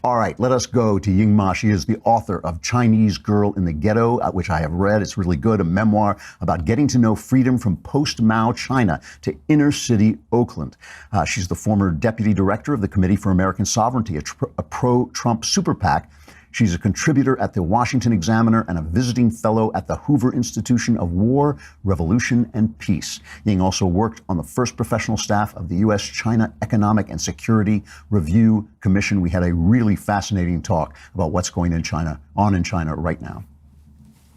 All right, let us go to Ying Ma. She is the author of Chinese Girl in the Ghetto, which I have read. It's really good, a memoir about getting to know freedom from post-Mao China to inner city Oakland. She's the former deputy director of the Committee for American Sovereignty, a pro-Trump super PAC. She's a contributor at the Washington Examiner and a visiting fellow at the Hoover Institution of War, Revolution, and Peace. Ying also worked on the first professional staff of the U.S.-China Economic and Security Review Commission. We had a really fascinating talk about what's going on in China right now.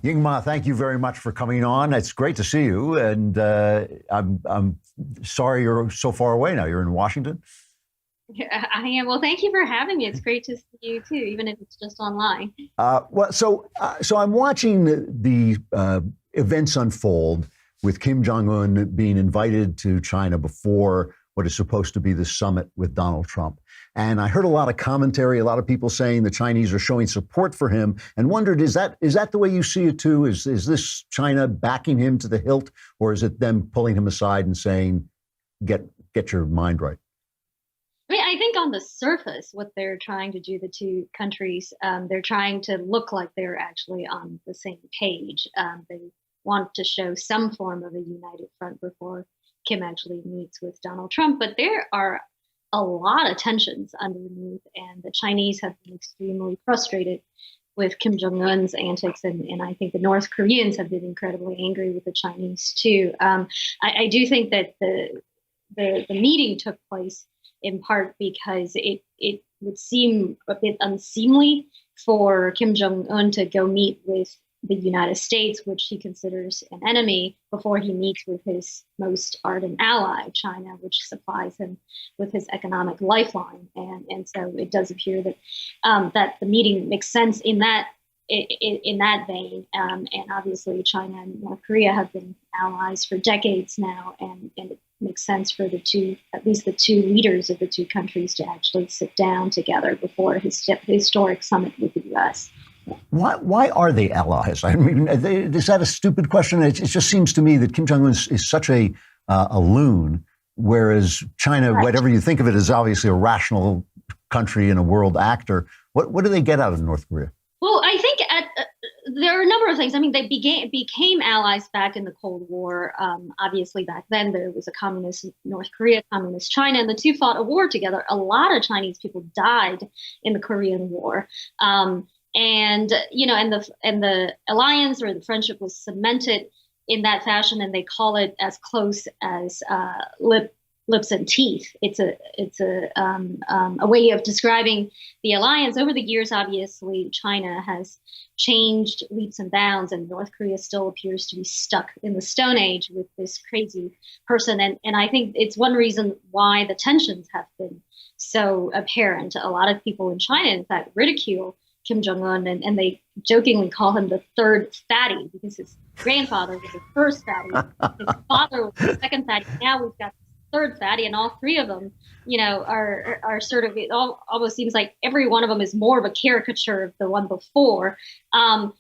Ying Ma, thank you very much for coming on. It's great to see you, and I'm sorry you're so far away now. You're in Washington. Yeah, I am. Well, thank you for having me. It's great to see you too, even if it's just online. So I'm watching the events unfold with Kim Jong-un being invited to China before what is supposed to be the summit with Donald Trump. And I heard a lot of commentary, a lot of people saying the Chinese are showing support for him, and wondered, is that the way you see it too? Is this China backing him to the hilt, or is it them pulling him aside and saying, get your mind right? I mean, I think on the surface, what they're trying to do, the two countries, they're trying to look like they're actually on the same page. They want to show some form of a united front before Kim actually meets with Donald Trump. But there are a lot of tensions underneath, and the Chinese have been extremely frustrated with Kim Jong-un's antics, and I think the North Koreans have been incredibly angry with the Chinese too. I do think that the meeting took place in part because it would seem a bit unseemly for Kim Jong-un to go meet with the United States, which he considers an enemy, before he meets with his most ardent ally, China, which supplies him with his economic lifeline. And so it does appear that that the meeting makes sense in that vein. And obviously China and North Korea have been allies for decades now, and it makes sense for at least the two leaders of the two countries to actually sit down together before his historic summit with the U.S. Why are they allies? I mean, is that a stupid question? It just seems to me that Kim Jong-un is such a loon, whereas China, right, whatever you think of it, is obviously a rational country and a world actor. What do they get out of North Korea? Well, I think there are a number of things. I mean, they became allies back in the Cold War. Obviously, back then there was a communist North Korea, communist China, and the two fought a war together. A lot of Chinese people died in the Korean War. And the alliance or the friendship was cemented in that fashion, and they call it as close as lips and teeth. It's a way of describing the alliance. Over the years, obviously, China has changed leaps and bounds, and North Korea still appears to be stuck in the Stone Age with this crazy person. And I think it's one reason why the tensions have been so apparent. A lot of people in China, in fact, ridicule Kim Jong-un, and they jokingly call him the third fatty because his grandfather was the first fatty, his father was the second fatty. Now we've got the third fatty, and all three of them, are sort of, it almost seems like every one of them is more of a caricature of the one before. China,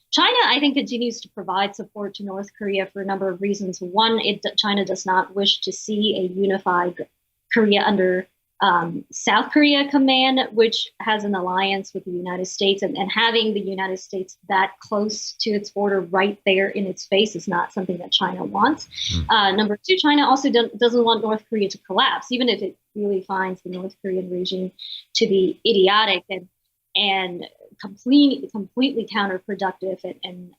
I think, continues to provide support to North Korea for a number of reasons. One, China does not wish to see a unified Korea under South Korea command, which has an alliance with the United States, and having the United States that close to its border right there in its face is not something that China wants. Number two, China also doesn't want North Korea to collapse, even if it really finds the North Korean regime to be idiotic and completely counterproductive and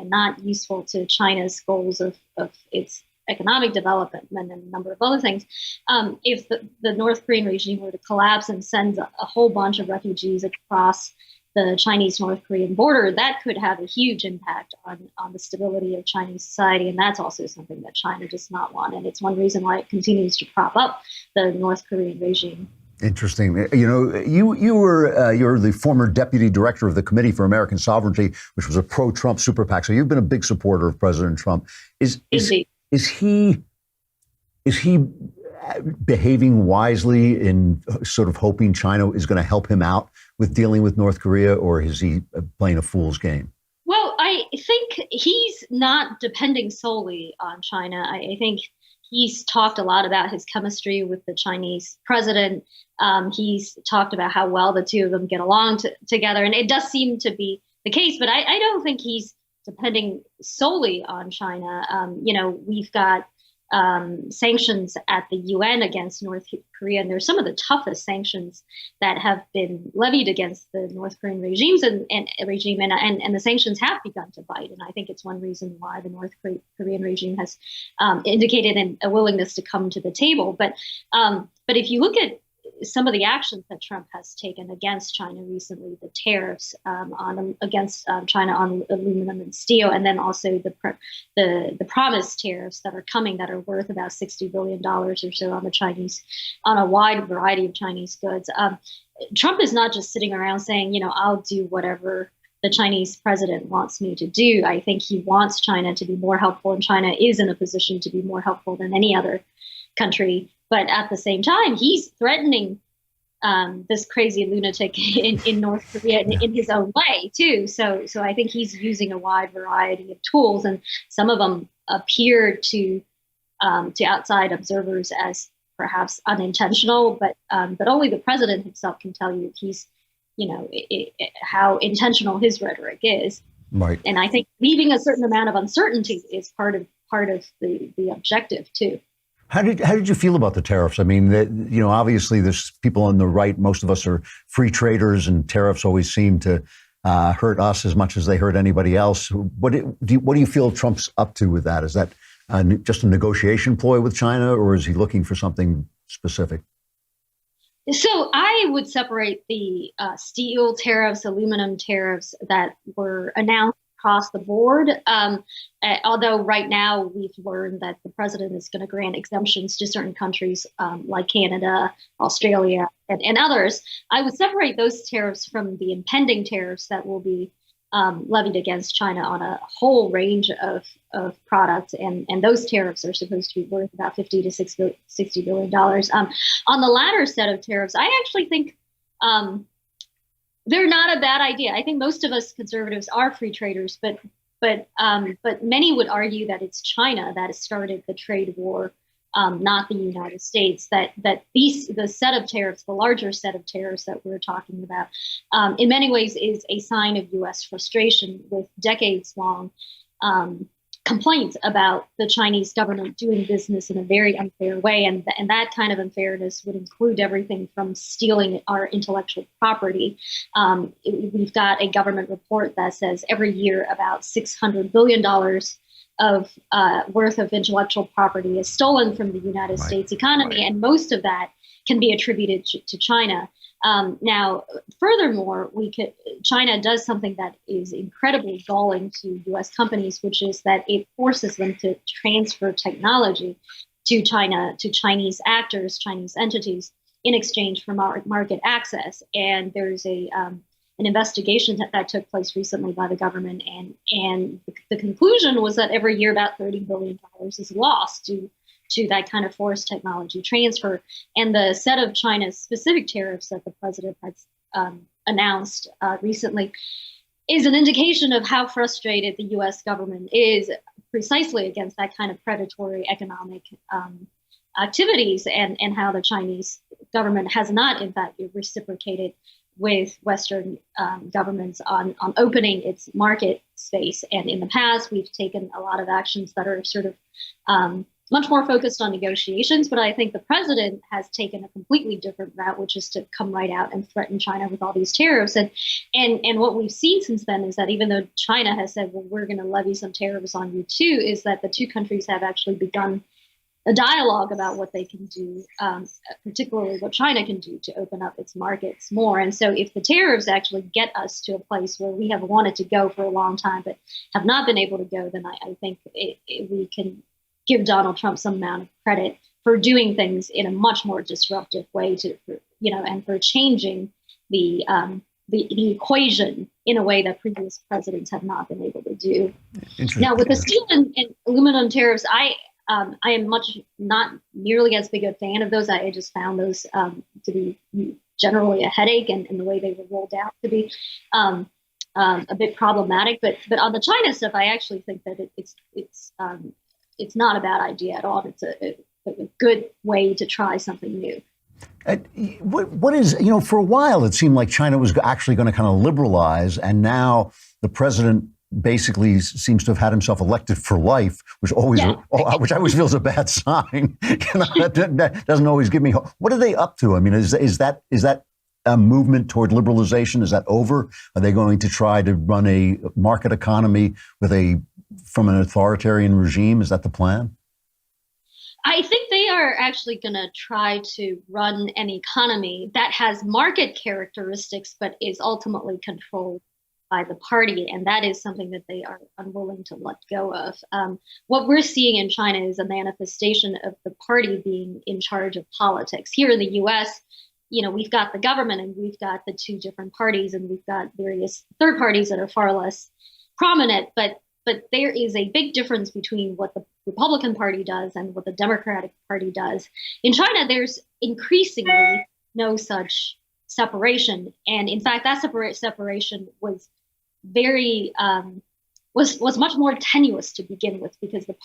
not useful to China's goals of its economic development and a number of other things. If the North Korean regime were to collapse and send a whole bunch of refugees across the Chinese-North Korean border, that could have a huge impact on the stability of Chinese society. And that's also something that China does not want. And it's one reason why it continues to prop up the North Korean regime. Interesting. You're the former deputy director of the Committee for American Sovereignty, which was a pro-Trump super PAC. So you've been a big supporter of President Trump. Is he behaving wisely in sort of hoping China is going to help him out with dealing with North Korea, or is he playing a fool's game? Well, I think he's not depending solely on China. I think He's talked a lot about his chemistry with the Chinese president. He's talked about how well the two of them get along together. And it does seem to be the case, but I don't think he's depending solely on China. We've got sanctions at the UN against North Korea, and they're some of the toughest sanctions that have been levied against the North Korean regimes and the sanctions have begun to bite. And I think it's one reason why the North Korean regime has indicated a willingness to come to the table. But if you look at some of the actions that Trump has taken against China recently, the tariffs against China on aluminum and steel, and then also the promised tariffs that are coming that are worth about $60 billion or so on the Chinese, on a wide variety of Chinese goods. Trump is not just sitting around saying, I'll do whatever the Chinese president wants me to do. I think he wants China to be more helpful, and China is in a position to be more helpful than any other country. But at the same time, he's threatening this crazy lunatic in North Korea in his own way, too. So I think he's using a wide variety of tools, and some of them appear to outside observers as perhaps unintentional, but only the president himself can tell you he's, how intentional his rhetoric is. Right. And I think leaving a certain amount of uncertainty is part of the objective, too. How did you feel about the tariffs? I mean, obviously there's people on the right. Most of us are free traders, and tariffs always seem to hurt us as much as they hurt anybody else. What do you feel Trump's up to with that? Is that just a negotiation ploy with China, or is he looking for something specific? So I would separate the steel tariffs, aluminum tariffs that were announced across the board. Although right now we've learned that the president is going to grant exemptions to certain countries like Canada, Australia, and others. I would separate those tariffs from the impending tariffs that will be levied against China on a whole range of products. And those tariffs are supposed to be worth about $50 to $60 billion. On the latter set of tariffs, I actually think they're not a bad idea. I think most of us conservatives are free traders, but many would argue that it's China that has started the trade war, not the United States. That the set of tariffs, the larger set of tariffs that we're talking about, in many ways is a sign of U.S. frustration with decades-long complaints about the Chinese government doing business in a very unfair way. And that kind of unfairness would include everything from stealing our intellectual property. We've got a government report that says every year about $600 billion of worth of intellectual property is stolen from the United States economy. And most of that can be attributed to China. Now, furthermore, China does something that is incredibly galling to U.S. companies, which is that it forces them to transfer technology to China, to Chinese actors, Chinese entities, in exchange for market access. And there's an investigation that took place recently by the government, and the conclusion was that every year about $30 billion is lost to that kind of forced technology transfer. And the set of China's specific tariffs that the president has announced recently is an indication of how frustrated the U.S. government is precisely against that kind of predatory economic activities, and how the Chinese government has not, in fact, reciprocated with Western governments on opening its market space. And in the past, we've taken a lot of actions that are sort of much more focused on negotiations, but I think the president has taken a completely different route, which is to come right out and threaten China with all these tariffs. And what we've seen since then is that even though China has said, well, we're going to levy some tariffs on you too, is that the two countries have actually begun a dialogue about what they can do, particularly what China can do to open up its markets more. And so if the tariffs actually get us to a place where we have wanted to go for a long time but have not been able to go, then I think we can give Donald Trump some amount of credit for doing things in a much more disruptive way and for changing the equation in a way that previous presidents have not been able to do. Now, with the steel and aluminum tariffs, I am not nearly as big a fan of those. I just found those to be generally a headache, and the way they were rolled out to be a bit problematic. But on the China stuff, I actually think that it's it's not a bad idea at all. It's a good way to try something new. What is, for a while, it seemed like China was actually going to kind of liberalize. And now the president basically seems to have had himself elected for life, which I always feel is a bad sign. That doesn't always give me hope. What are they up to? I mean, is that a movement toward liberalization? Is that over? Are they going to try to run a market economy from an authoritarian regime? Is that the plan? I think they are actually going to try to run an economy that has market characteristics, but is ultimately controlled by the party. And that is something that they are unwilling to let go of. What we're seeing in China is a manifestation of the party being in charge of politics. Here in the US, we've got the government and we've got the two different parties, and we've got various third parties that are far less prominent. But there is a big difference between what the Republican Party does and what the Democratic Party does. In China, there's increasingly no such separation. And in fact, that separation was was much more tenuous to begin with, because the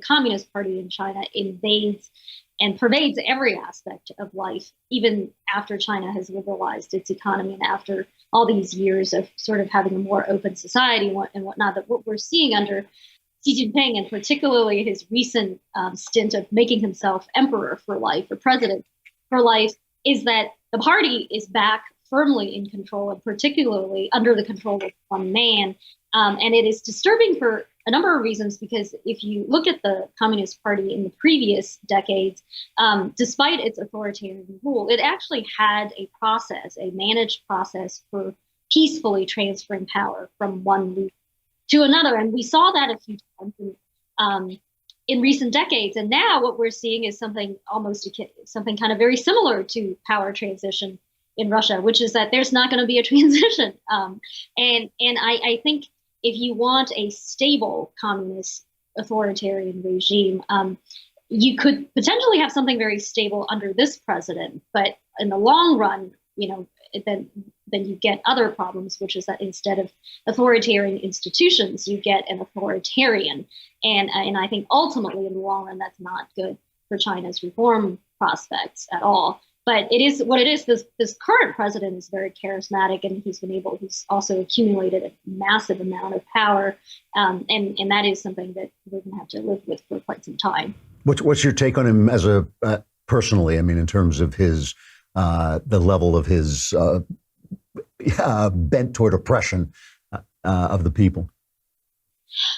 Communist Party in China, invades and pervades every aspect of life, even after China has liberalized its economy and after all these years of sort of having a more open society and whatnot. That what we're seeing under Xi Jinping, and particularly his recent stint of making himself emperor for life or president for life, is that the party is back firmly in control, and particularly under the control of one man. And it is disturbing for a number of reasons, because if you look at the Communist Party in the previous decades, despite its authoritarian rule, it actually had a managed process for peacefully transferring power from one leader to another. And we saw that a few times in recent decades. And now what we're seeing is something kind of very similar to power transition in Russia, which is that there's not going to be a transition. And I think if you want a stable communist authoritarian regime, you could potentially have something very stable under this president. But in the long run, then you get other problems, which is that instead of authoritarian institutions, you get an authoritarian. And I think ultimately in the long run, that's not good for China's reform prospects at all. But it is what it is. This current president is very charismatic, and he's also accumulated a massive amount of power. And that is something that we're going to have to live with for quite some time. What's your take on him as personally? I mean, in terms of his, the level of his bent toward oppression of the people?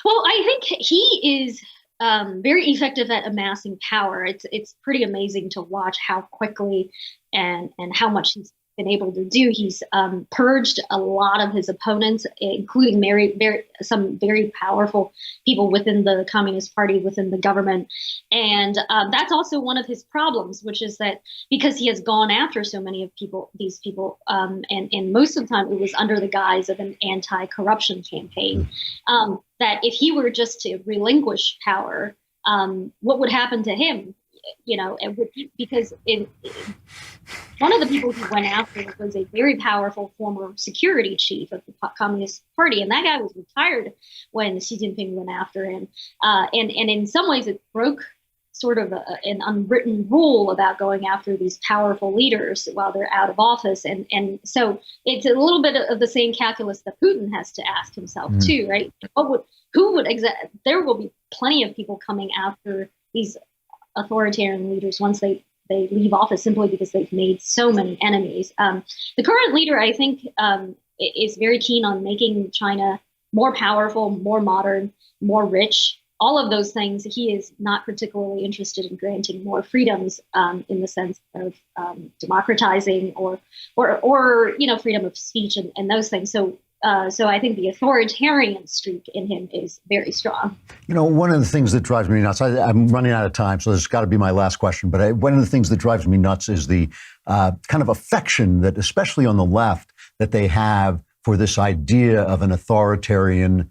Well, I think he is very effective at amassing power. It's pretty amazing to watch how quickly and how much he's been able to do. He's purged a lot of his opponents, including some very powerful people within the Communist Party, within the government. And that's also one of his problems, which is that because he has gone after so many of these people, and most of the time it was under the guise of an anti-corruption campaign, that if he were just to relinquish power, what would happen to him? Because one of the people he went after was a very powerful former security chief of the Communist Party, and that guy was retired when Xi Jinping went after him. And in some ways, it broke sort of an unwritten rule about going after these powerful leaders while they're out of office. And so it's a little bit of the same calculus that Putin has to ask himself too, right? There will be plenty of people coming after these authoritarian leaders once they leave office, simply because they've made so many enemies. The current leader, I think, is very keen on making China more powerful, more modern, more rich. All of those things. He is not particularly interested in granting more freedoms in the sense of democratizing or freedom of speech and those things. So I think the authoritarian streak in him is very strong. One of the things that drives me nuts, I'm running out of time, so this has got to be my last question, but one of the things that drives me nuts is the kind of affection that, especially on the left, that they have for this idea of an authoritarian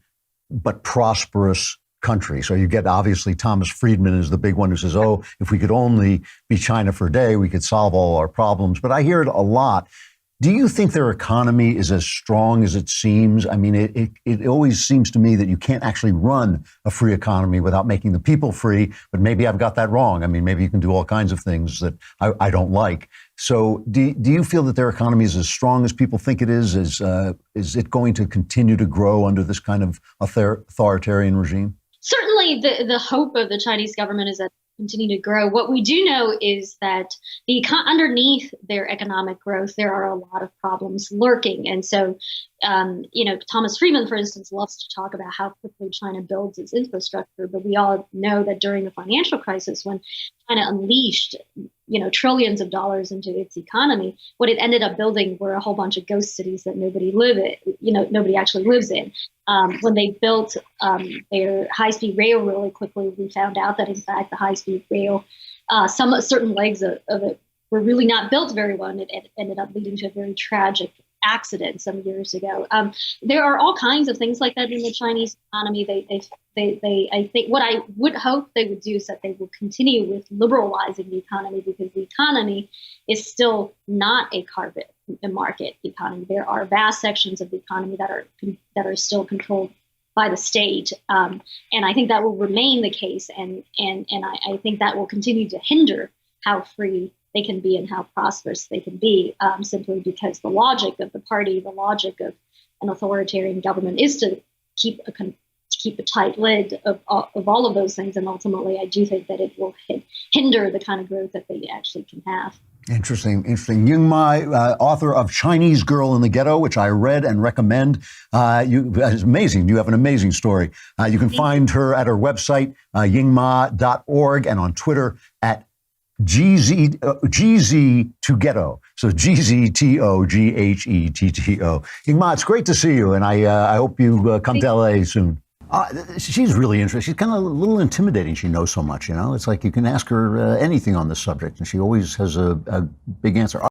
but prosperous country. So you get, obviously, Thomas Friedman is the big one who says, if we could only be China for a day, we could solve all our problems. But I hear it a lot. Do you think their economy is as strong as it seems? I mean, it always seems to me that you can't actually run a free economy without making the people free, but maybe I've got that wrong. I mean, maybe you can do all kinds of things that I don't like. So do you feel that their economy is as strong as people think it is? Is it going to continue to grow under this kind of authoritarian regime? Certainly, the hope of the Chinese government is that continue to grow. What we do know is that underneath their economic growth, there are a lot of problems lurking. And so, Thomas Friedman, for instance, loves to talk about how quickly China builds its infrastructure. But we all know that during the financial crisis, when China unleashed, trillions of dollars into its economy, what it ended up building were a whole bunch of ghost cities that nobody actually lives in. When they built their high-speed rail really quickly, we found out that, in fact, the high-speed rail, certain legs of it were really not built very well, and it ended up leading to a very tragic accident some years ago. There are all kinds of things like that in the Chinese economy. I think what I would hope they would do is that they will continue with liberalizing the economy, because the economy is still not a market economy. There are vast sections of the economy that are still controlled by the state, and I think that will remain the case. And I think that will continue to hinder how free they can be and how prosperous they can be, simply because the logic of the party, the logic of an authoritarian government, is to keep a tight lid of all of those things. And ultimately, I do think that it will hinder the kind of growth that they actually can have. Interesting. Ying Ma, author of Chinese Girl in the Ghetto, which I read and recommend. It's amazing. You have an amazing story. You can find her at her website, yingma.org, and on Twitter at GZ to Ghetto. So GZTOGHETTO. Ying Ma, it's great to see you, and I hope you come to LA soon. She's really interesting. She's kind of a little intimidating. She knows so much, It's like you can ask her anything on this subject, and she always has a big answer.